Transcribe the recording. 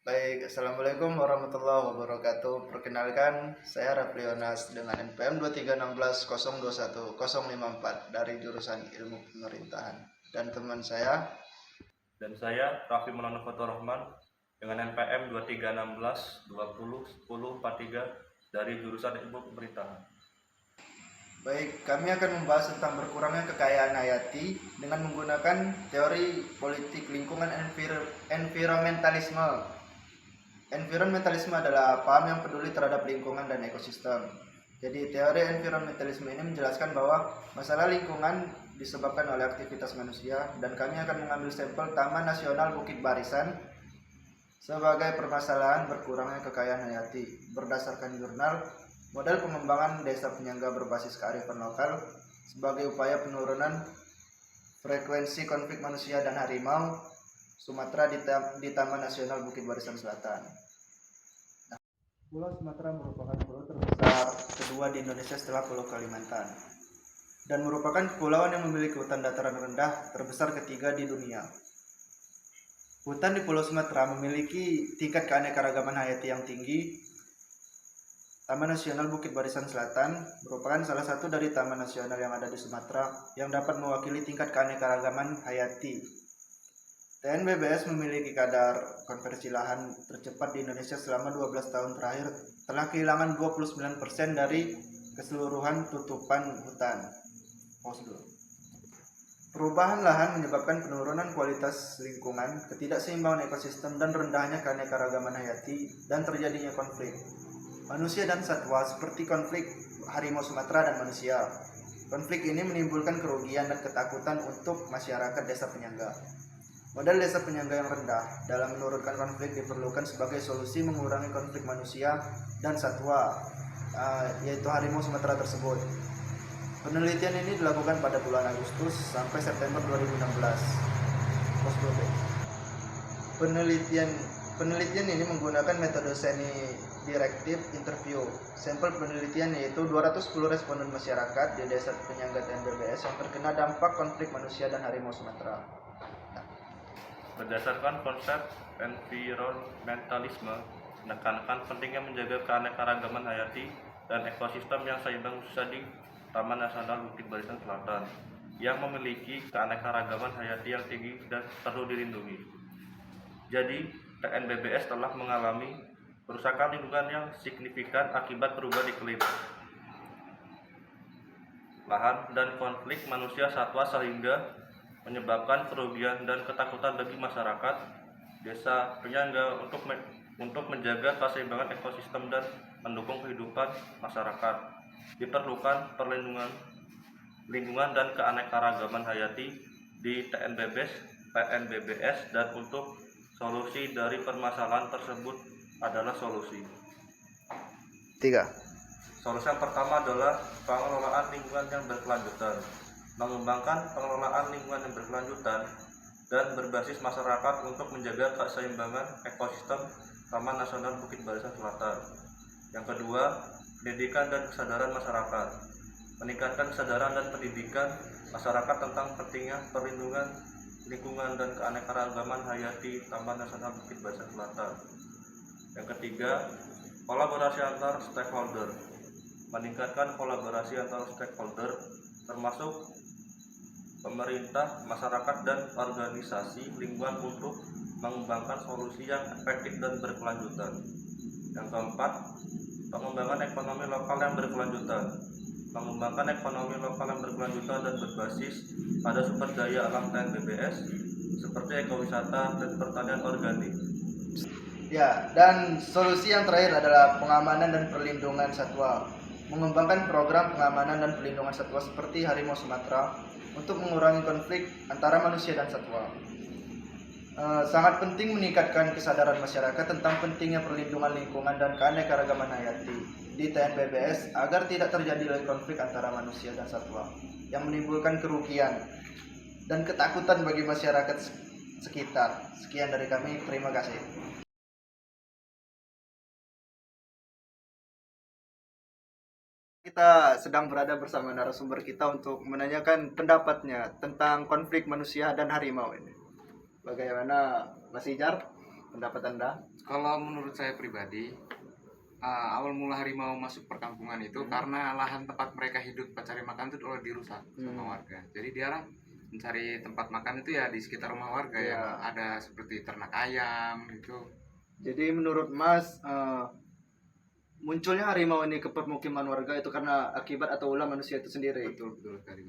Baik, Assalamualaikum warahmatullahi wabarakatuh. Perkenalkan, saya Raplionas dengan NPM 2361021 dari jurusan Ilmu Pemerintahan. Dan teman saya, Dan saya Raffi Maulana Fatur Rahman dengan NPM 2316201043 dari jurusan Ilmu Pemerintahan. baik, kami akan membahas tentang berkurangnya kekayaan hayati dengan menggunakan teori politik lingkungan environmentalisme. Environmentalisme adalah paham yang peduli terhadap lingkungan dan ekosistem. Jadi teori environmentalisme ini menjelaskan bahwa masalah lingkungan disebabkan oleh aktivitas manusia dan kami akan mengambil sampel Taman Nasional Bukit Barisan sebagai permasalahan berkurangnya kekayaan hayati berdasarkan jurnal model pengembangan desa penyangga berbasis kearifan lokal sebagai upaya penurunan frekuensi konflik manusia dan harimau Sumatera di Taman Nasional Bukit Barisan Selatan. Pulau Sumatera merupakan pulau terbesar kedua di Indonesia setelah Pulau Kalimantan dan merupakan kepulauan yang memiliki hutan dataran rendah terbesar ketiga di dunia. Hutan di Pulau Sumatera memiliki tingkat keanekaragaman hayati yang tinggi. Taman Nasional Bukit Barisan Selatan merupakan salah satu dari taman nasional yang ada di Sumatera yang dapat mewakili tingkat keanekaragaman hayati. TNBBS memiliki kadar konversi lahan tercepat di Indonesia selama 12 tahun terakhir, telah kehilangan 29% dari keseluruhan tutupan hutan. Perubahan lahan menyebabkan penurunan kualitas lingkungan, ketidakseimbangan ekosistem, dan rendahnya keanekaragaman hayati dan terjadinya konflik manusia dan satwa seperti konflik harimau Sumatera dan manusia. Konflik ini menimbulkan kerugian dan ketakutan untuk masyarakat desa penyangga. Model desa penyangga yang rendah dalam menurunkan konflik diperlukan sebagai solusi mengurangi konflik manusia dan satwa, yaitu harimau Sumatera tersebut. Penelitian ini dilakukan pada bulan Agustus sampai September 2016. Penelitian ini menggunakan metode semi-directive interview. Sampel penelitian yaitu 210 responden masyarakat di desa penyangga TNBBS yang terkena dampak konflik manusia dan harimau Sumatera. Berdasarkan konsep environmentalisme, menekankan pentingnya menjaga keanekaragaman hayati dan ekosistem yang seimbang khususnya di Taman Nasional Bukit Barisan Selatan yang memiliki keanekaragaman hayati yang tinggi dan perlu dilindungi. Jadi, TNBBS telah mengalami kerusakan lingkungan yang signifikan akibat perubahan iklim, lahan, dan konflik manusia satwa sehingga menyebabkan kerugian dan ketakutan bagi masyarakat desa penyangga untuk menjaga keseimbangan ekosistem dan mendukung kehidupan masyarakat. Diperlukan perlindungan lingkungan dan keanekaragaman hayati di PNBBS dan untuk solusi dari permasalahan tersebut adalah solusi. 3. Solusi yang pertama adalah pengelolaan lingkungan yang berkelanjutan. Mengembangkan pengelolaan lingkungan yang berkelanjutan dan berbasis masyarakat untuk menjaga keseimbangan ekosistem Taman Nasional Bukit Barisan Selatan. Yang kedua, pendidikan dan kesadaran masyarakat. Meningkatkan kesadaran dan pendidikan masyarakat tentang pentingnya perlindungan lingkungan dan keanekaragaman hayati Taman Nasional Bukit Barisan Selatan. Yang ketiga, kolaborasi antar stakeholder. Meningkatkan kolaborasi antar stakeholder termasuk pemerintah, masyarakat, dan organisasi lingkungan untuk mengembangkan solusi yang efektif dan berkelanjutan. Yang keempat, pengembangan ekonomi lokal yang berkelanjutan. Mengembangkan ekonomi lokal yang berkelanjutan dan berbasis pada sumber daya alam TNBBS seperti ekowisata dan pertanian organik. Ya, dan solusi yang terakhir adalah pengamanan dan perlindungan satwa. Mengembangkan program pengamanan dan perlindungan satwa seperti harimau Sumatera untuk mengurangi konflik antara manusia dan satwa. Sangat penting meningkatkan kesadaran masyarakat tentang pentingnya perlindungan lingkungan dan keanekaragaman hayati di TNBBS agar tidak terjadi lagi konflik antara manusia dan satwa yang menimbulkan kerugian dan ketakutan bagi masyarakat sekitar. Sekian dari kami, terima kasih. Kita sedang berada bersama narasumber kita untuk menanyakan pendapatnya tentang konflik manusia dan harimau ini. Bagaimana, Mas Ijar? Pendapat Anda? Kalau menurut saya pribadi, awal mula harimau masuk perkampungan itu karena lahan tempat mereka hidup mencari makan itu udah dirusak sama warga. Jadi dia mencari tempat makan itu ya di sekitar rumah warga Iya. yang ada seperti ternak ayam gitu. Jadi menurut Mas, munculnya harimau ini ke permukiman warga itu karena akibat atau ulah manusia itu sendiri. Betul sekali.